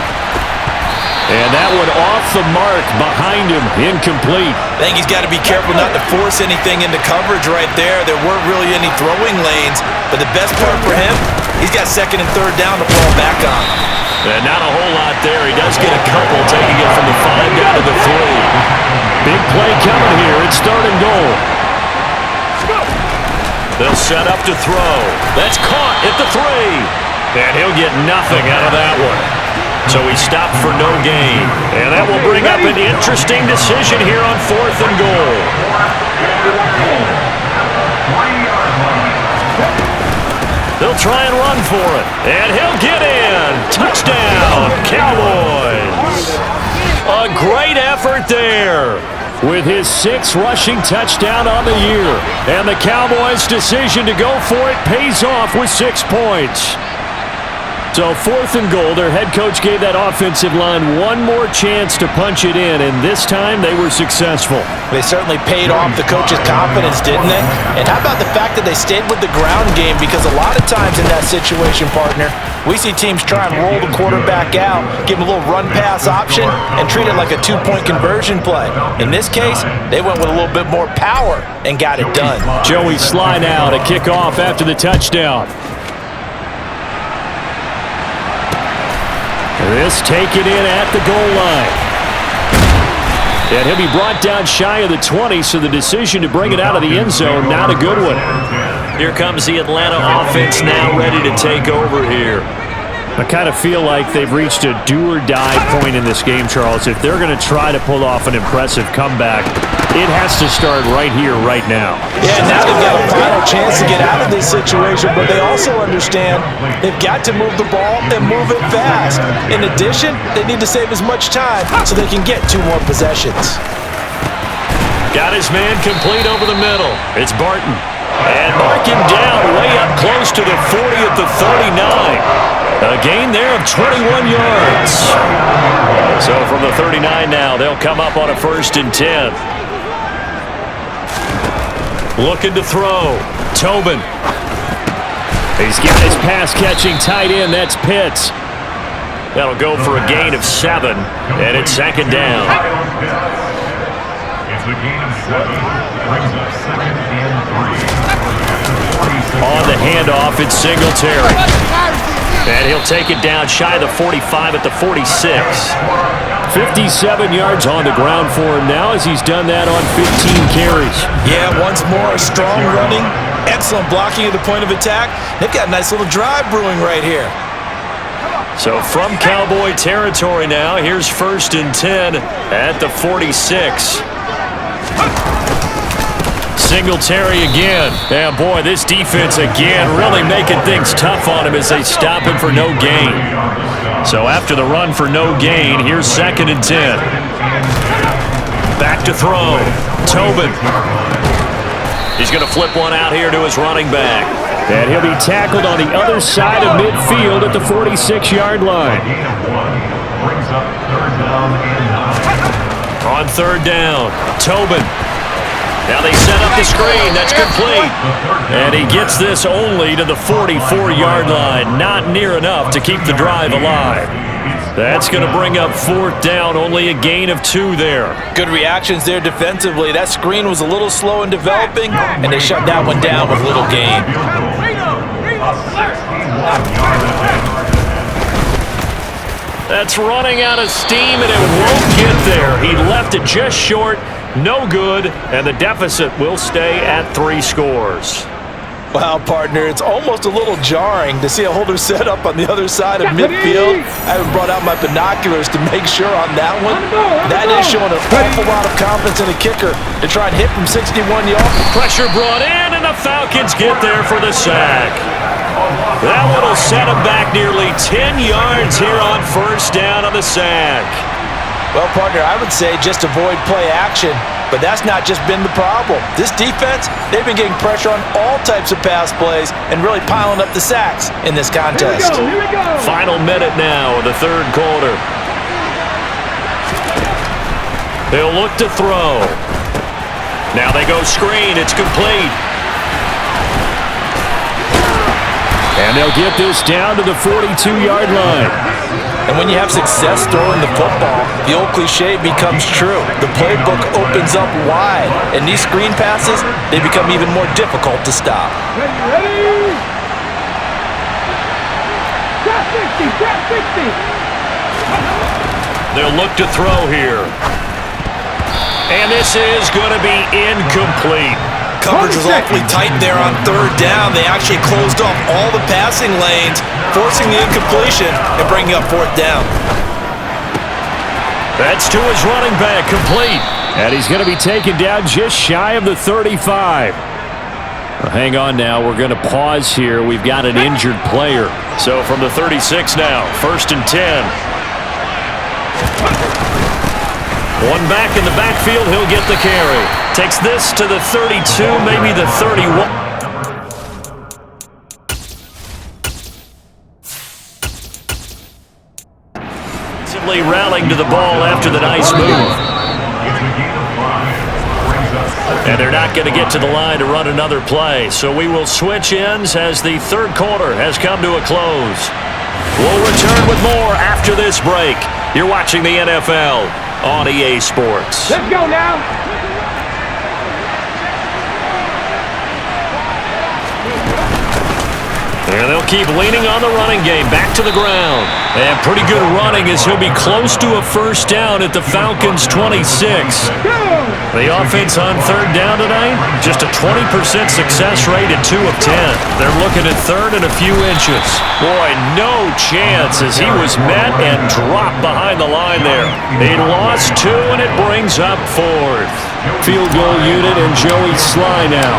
And that one off the mark behind him. Incomplete. I think he's got to be careful not to force anything into coverage right there. There weren't really any throwing lanes. But the best part for him, he's got 2nd and 3rd down to fall back on. And not a whole lot there. He does get a couple, taking it from the 5 down to the 3. Big play coming here. It's 3rd and goal. They'll set up to throw. That's caught at the 3. And he'll get nothing out of that one. So he stopped for no gain. And that will bring up an interesting decision here on 4th and goal. They'll try and run for it. And he'll get in. Touchdown, Cowboys. A great effort there, with his 6th rushing touchdown on the year. And the Cowboys' decision to go for it pays off with 6 points. So 4th and goal, their head coach gave that offensive line one more chance to punch it in, and this time they were successful. They certainly paid off the coach's confidence, didn't they? And how about the fact that they stayed with the ground game? Because a lot of times in that situation, partner, we see teams try and roll the quarterback out, give him a little run-pass option, and treat it like a 2-point conversion play. In this case, they went with a little bit more power and got it done. Joey Sly now to kick off after the touchdown. This taken in at the goal line. And he'll be brought down shy of the 20, so the decision to bring it out of the end zone, not a good one. Here comes the Atlanta offense now ready to take over here. I kind of feel like they've reached a do-or-die point in this game, Charles. If they're going to try to pull off an impressive comeback, it has to start right here, right now. Yeah, now they've got a final chance to get out of this situation, but they also understand they've got to move the ball and move it fast. In addition, they need to save as much time so they can get 2 more possessions. Got his man complete over the middle. It's Barton. And mark him down way up close to the 40 at the 39. A gain there of 21 yards. So from the 39 now, they'll come up on a 1st and 10. Looking to throw. Tobin. He's got his pass-catching tight end. That's Pitts. That'll go for a gain of 7, and it's 2nd down. It's a gain of 7. Brings up 2nd and 3. On the handoff, it's Singletary. And he'll take it down shy of the 45 at the 46. 57 yards on the ground for him now as he's done that on 15 carries. Yeah, once more, strong running, excellent blocking at the point of attack. They've got a nice little drive brewing right here. So from Cowboy territory now, here's 1st and 10 at the 46. Singletary again. And boy, this defense again really making things tough on him as they stop him for no gain. So after the run for no gain, here's 2nd and 10. Back to throw. Tobin. He's going to flip one out here to his running back. And he'll be tackled on the other side of midfield at the 46-yard line. Brings up third down and 9. On third down, Tobin. Now they set up the screen. That's complete. And he gets this only to the 44-yard line. Not near enough to keep the drive alive. That's going to bring up fourth down. Only a gain of 2 there. Good reactions there defensively. That screen was a little slow in developing, and they shut that one down with little gain. That's running out of steam, and it won't get there. He left it just short. No good, and the deficit will stay at 3 scores. Wow, partner, it's almost a little jarring to see a holder set up on the other side of midfield. I haven't brought out my binoculars to make sure on that one. That is showing an awful lot of confidence in a kicker to try and hit from 61 yards. Pressure brought in, and the Falcons get there for the sack. That one will set him back nearly 10 yards here on first down on the sack. Well, partner, I would say just avoid play action, but that's not just been the problem. This defense, they've been getting pressure on all types of pass plays and really piling up the sacks in this contest. Here we go. Final minute now of the third quarter. They'll look to throw. Now they go screen. It's complete. And they'll get this down to the 42-yard line. And when you have success throwing the football, the old cliche becomes true. The playbook opens up wide, and these screen passes, they become even more difficult to stop. Ready? Drop 60, drop 60. They'll look to throw here. And this is going to be incomplete. Coverage was awfully tight there on third down. They actually closed off all the passing lanes, forcing the incompletion and bringing up fourth down. That's to his running back, complete. And he's going to be taken down just shy of the 35. Well, hang on now. We're going to pause here. We've got an injured player. So from the 36 now, 1st and 10. One back in the backfield, he'll get the carry. Takes this to the 32, maybe the 31. Simply rallying to the ball after the nice move. And they're not going to get to the line to run another play. So we will switch ends as the third quarter has come to a close. We'll return with more after this break. You're watching the NFL on EA Sports. Let's go now. And they'll keep leaning on the running game. Back to the ground. And pretty good running as he'll be close to a first down at the Falcons' 26. The offense on third down tonight, just a 20% success rate at 2 of 10. They're looking at third and a few inches. Boy, no chance as he was met and dropped behind the line there. They lost 2 and it brings up fourth. Field goal unit and Joey Sly now.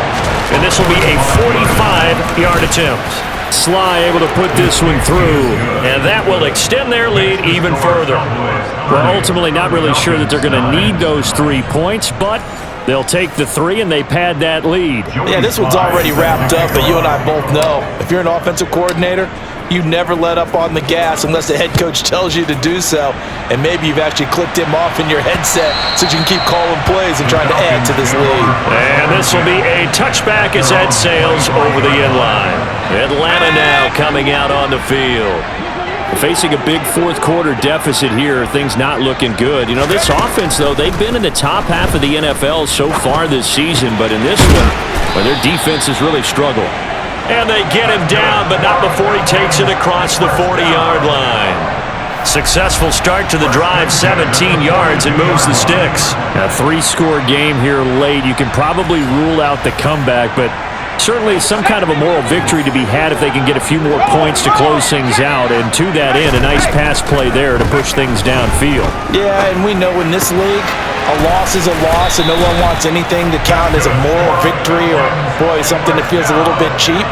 And this will be a 45-yard attempt. Sly able to put this one through, and that will extend their lead even further. Well, ultimately not really sure that they're going to need those 3 points, but they'll take the 3 and they pad that lead. Yeah, this one's already wrapped up, but you and I both know if you're an offensive coordinator, you never let up on the gas unless the head coach tells you to do so. And maybe you've actually clicked him off in your headset so you can keep calling plays and trying to add to this lead. And this will be a touchback as Ed sails over the end line. Atlanta now coming out on the field. Facing a big fourth quarter deficit here, things not looking good. You know, this offense, though, they've been in the top half of the NFL so far this season, but in this one, well, their defense has really struggled. And they get him down, but not before he takes it across the 40-yard line. Successful start to the drive, 17 yards, and moves the sticks. A 3-score game here late. You can probably rule out the comeback, but certainly some kind of a moral victory to be had if they can get a few more points to close things out. And to that end, a nice pass play there to push things downfield. Yeah, and we know in this league, a loss is a loss, and no one wants anything to count as a moral victory or, boy, something that feels a little bit cheap.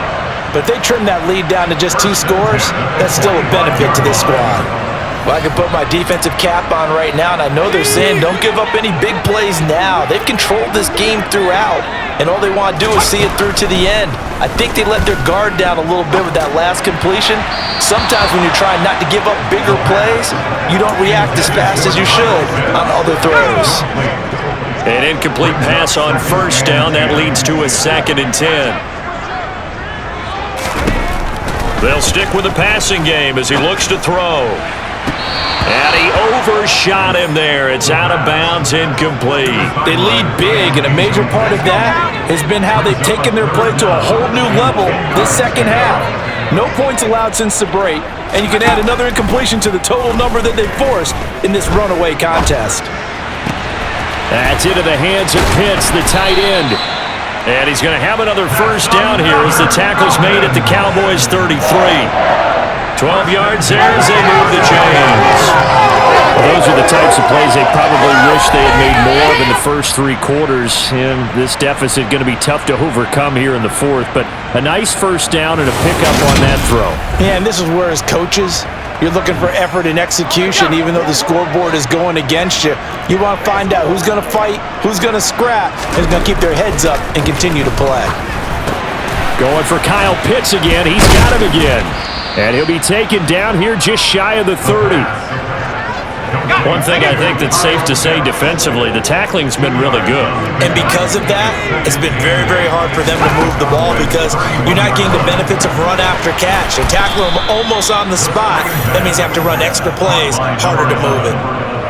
But if they trim that lead down to just 2 scores, that's still a benefit to this squad. Well, I can put my defensive cap on right now, and I know they're saying don't give up any big plays now. They've controlled this game throughout, and all they want to do is see it through to the end. I think they let their guard down a little bit with that last completion. Sometimes when you're trying not to give up bigger plays, you don't react as fast as you should on other throws. An incomplete pass on first down. That leads to a 2nd and 10. They'll stick with the passing game as he looks to throw. And he overshot him there. It's out of bounds, incomplete. They lead big, and a major part of that has been how they've taken their play to a whole new level this second half. No points allowed since the break, and you can add another incompletion to the total number that they forced in this runaway contest. That's into the hands of Pitts, the tight end. And he's going to have another first down here as the tackle's made at the Cowboys' 33. 12 yards there as they move the chains. Well, those are the types of plays they probably wish they had made more of in the first 3 quarters. And this deficit going to be tough to overcome here in the 4th. But a nice first down and a pickup on that throw. Yeah, and this is where as coaches, you're looking for effort and execution, even though the scoreboard is going against you. You want to find out who's going to fight, who's going to scrap, and who's going to keep their heads up and continue to play. Going for Kyle Pitts again. He's got him again. And he'll be taken down here just shy of the 30. One thing I think that's safe to say defensively, the tackling's been really good. And because of that, it's been very, very hard for them to move the ball because you're not getting the benefits of run after catch. They tackle them almost on the spot. That means you have to run extra plays, harder to move it.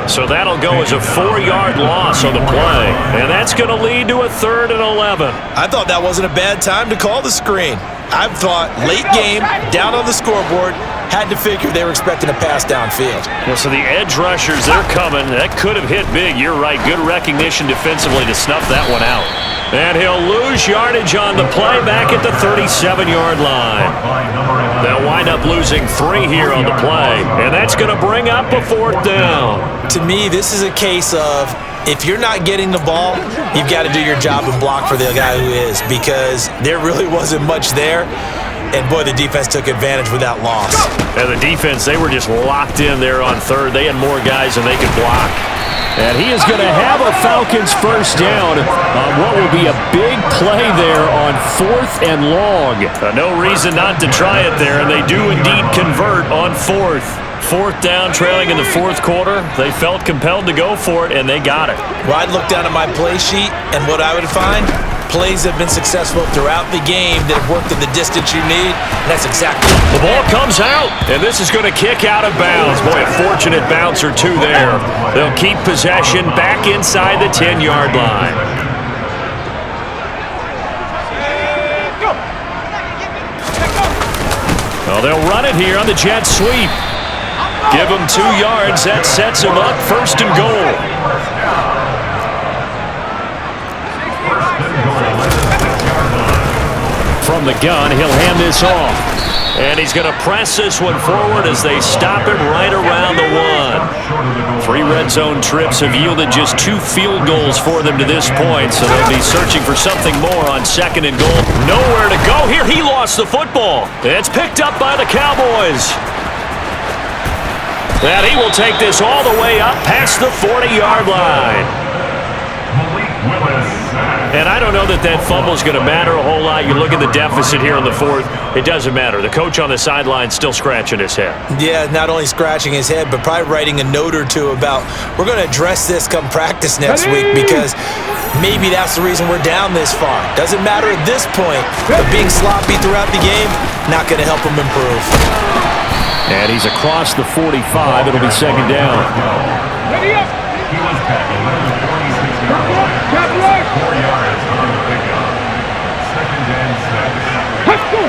So that'll go as a 4-yard loss on the play. And that's going to lead to a 3rd and 11. I thought that wasn't a bad time to call the screen. I thought late game, down on the scoreboard, had to figure they were expecting a pass downfield. Well, so the edge rushers, they're coming. That could have hit big. You're right. Good recognition defensively to snuff that one out. And he'll lose yardage on the play back at the 37-yard line. They'll wind up losing 3 here on the play. And that's going to bring up a 4th down. To me, this is a case of if you're not getting the ball, you've got to do your job and block for the guy who is, because there really wasn't much there. And, boy, the defense took advantage with that loss. And the defense, they were just locked in there on 3rd. They had more guys than they could block. And he is going to have a Falcons first down on what will be a big play there on 4th and long. No reason not to try it there, and they do indeed convert on 4th. 4th down, trailing in the 4th quarter. They felt compelled to go for it, and they got it. Well, I'd look down at my play sheet, and what I would find, plays have been successful throughout the game that have worked in the distance you need, and that's exactly it. The ball comes out, and this is going to kick out of bounds. Boy, a fortunate bounce or two there. They'll keep possession back inside the 10-yard line. Well, they'll run it here on the jet sweep. Give him 2 yards. That sets him up 1st and goal. From the gun, he'll hand this off. And he's going to press this one forward as they stop him right around the 1. 3 red zone trips have yielded just 2 field goals for them to this point, so they'll be searching for something more on 2nd and goal. Nowhere to go here. He lost the football. It's picked up by the Cowboys. And he will take this all the way up past the 40-yard line. And I don't know that that fumble is going to matter a whole lot. You look at the deficit here in the 4th. It doesn't matter. The coach on the sideline still scratching his head. Yeah, not only scratching his head, but probably writing a note or two about we're going to address this come practice next week because maybe that's the reason we're down this far. Doesn't matter at this point, but being sloppy throughout the game, not going to help him improve. And he's across the 45. It'll be 2nd down. Ready up. He was tackled at the 46-yard line. 4 yards on the pickup. 2nd and 6. Let's go.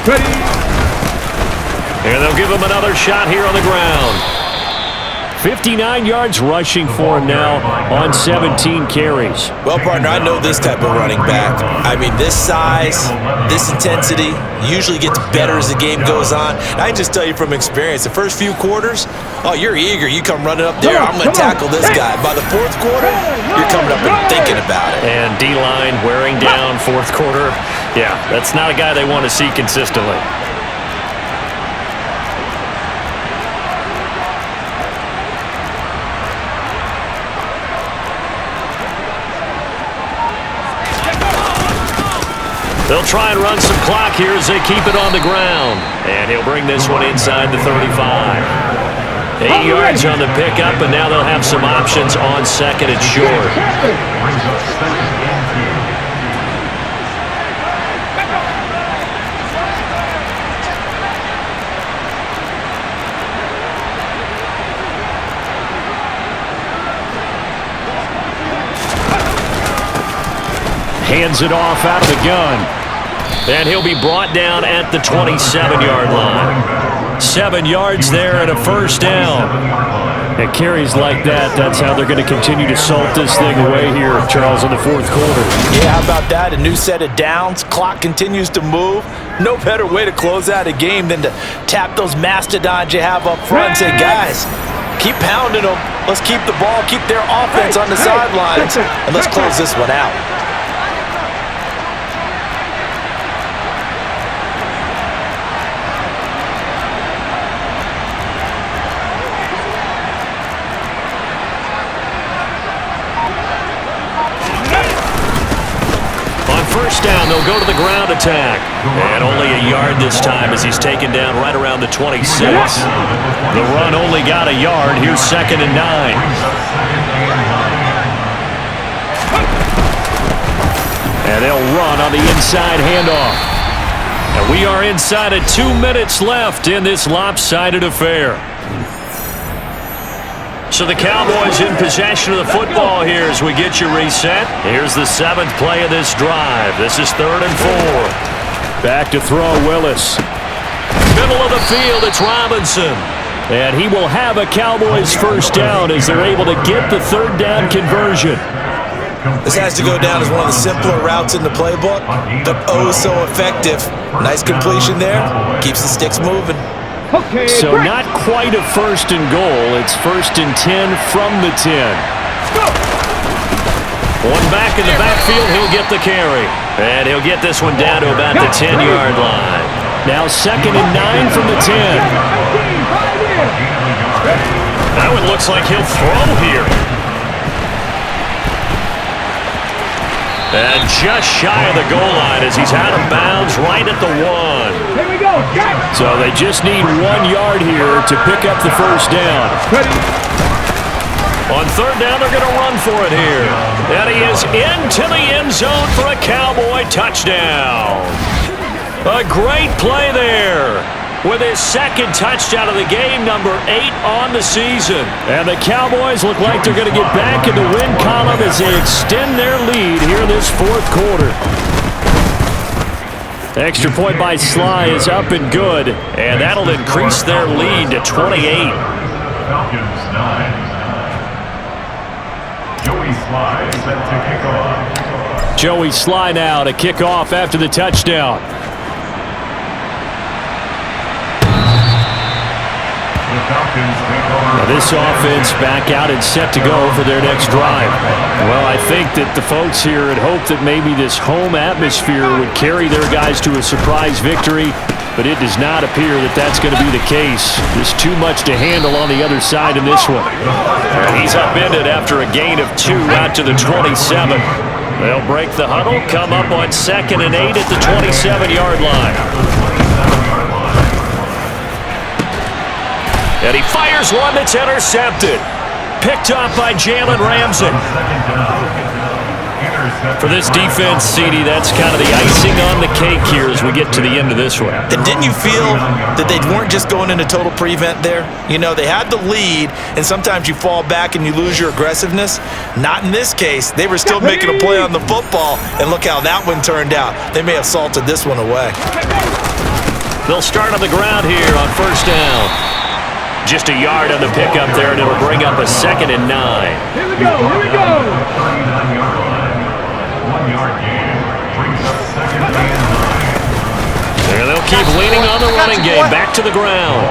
Ready. And they'll give him another shot here on the ground. 59 yards rushing for him now on 17 carries. Well, partner, I know this type of running back. I mean, this size, this intensity usually gets better as the game goes on. I just tell you from experience, the first few quarters, oh, you're eager. You come running up there, I'm going to tackle this guy. By the fourth quarter, you're coming up and thinking about it. And D-line wearing down fourth quarter. Yeah, that's not a guy they want to see consistently. They'll try and run some clock here as they keep it on the ground. And he'll bring this one inside the 35. 8 yards on the pickup, and now they'll have some options on second and short. Brings up second and 2. Hands it off out of the gun. And he'll be brought down at the 27-yard line. 7 yards there and a first down. And carries like that, that's how they're going to continue to salt this thing away here, Charles, in the fourth quarter. Yeah, how about that? A new set of downs. Clock continues to move. No better way to close out a game than to tap those mastodons you have up front and say, guys, keep pounding them. Let's keep the ball, keep their offense on the sidelines, and let's close this one out. First down, they'll go to the ground attack. And only a yard this time as he's taken down right around the 26. The run only got a yard. Here's second and 9. And they'll run on the inside handoff. And we are inside of 2 minutes left in this lopsided affair. So the Cowboys in possession of the football here as we get you reset. Here's the 7th play of this drive. This is 3rd and 4. Back to throw Willis. Middle of the field, it's Robinson. And he will have a Cowboys first down as they're able to get the 3rd down conversion. This has to go down as one of the simpler routes in the playbook, but oh so effective. Nice completion there. Keeps the sticks moving. Okay, so not quite a first and goal. It's 1st and 10 from the 10. One back in the backfield. He'll get the carry. And he'll get this one down to about the 10-yard line. Now 2nd and 9 from the 10. Now it looks like he'll throw here. And just shy of the goal line as he's out of bounds right at the 1. Here we go. So they just need 1 yard here to pick up the first down. On 3rd down, they're going to run for it here. And he is into the end zone for a Cowboy touchdown. A great play there with his 2nd touchdown of the game, number 8 on the season. And the Cowboys look like they're going to get back in the win column as they extend their lead here in this 4th quarter. Extra point by Sly is up and good, and that'll increase their lead to 28. Falcons 9. Joey Sly set to kick off. Joey Sly now to kick off after the touchdown. Now this offense back out and set to go for their next drive. Well, I think that the folks here had hoped that maybe this home atmosphere would carry their guys to a surprise victory, but it does not appear that that's going to be the case. There's too much to handle on the other side in this one. And he's upended after a gain of 2 out to the 27. They'll break the huddle, come up on 2nd and 8 at the 27-yard line. And he fires one that's intercepted. Picked off by Jalen Ramsey. For this defense, CD, that's kind of the icing on the cake here as we get to the end of this one. And didn't you feel that they weren't just going into total prevent there? You know, they had the lead, and sometimes you fall back and you lose your aggressiveness. Not in this case. They were still making a play on the football, and look how that one turned out. They may have salted this one away. They'll start on the ground here on 1st down. Just a yard on the pickup there, and it'll bring up a 2nd and 9. Here we go. Here we go. 39-yard line. 1-yard gain. Brings up 2nd and 9. And they'll keep leaning on the running game. Back to the ground.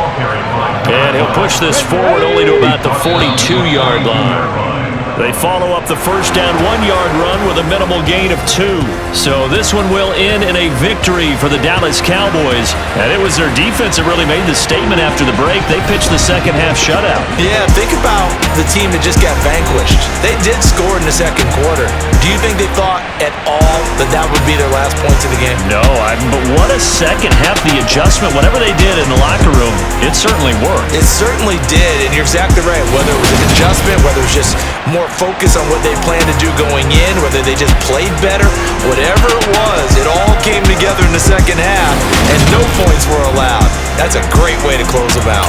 And he'll push this forward only to about the 42-yard line. They follow up the first down 1-yard run with a minimal gain of 2. So this one will end in a victory for the Dallas Cowboys. And it was their defense that really made the statement after the break. They pitched the second half shutout. Yeah, think about the team that just got vanquished. They did score in the second quarter. Do you think they thought at all that that would be their last points of the game? No, but what a second half. The adjustment, whatever they did in the locker room, it certainly worked. It certainly did, and you're exactly right. Whether it was an adjustment, whether it was just more focus on what they planned to do going in, whether they just played better, whatever it was, it all came together in the second half, and no points were allowed. That's a great way to close them out.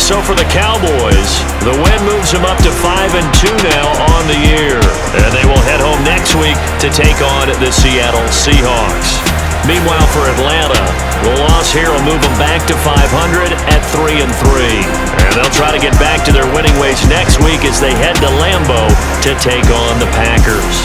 So for the Cowboys, the win moves them up to 5-2 now on the year. And they will head home next week to take on the Seattle Seahawks. Meanwhile, for Atlanta, the loss here will move them back to 500 at 3-3. And they'll try to get back to their winning ways next week as they head to Lambeau to take on the Packers.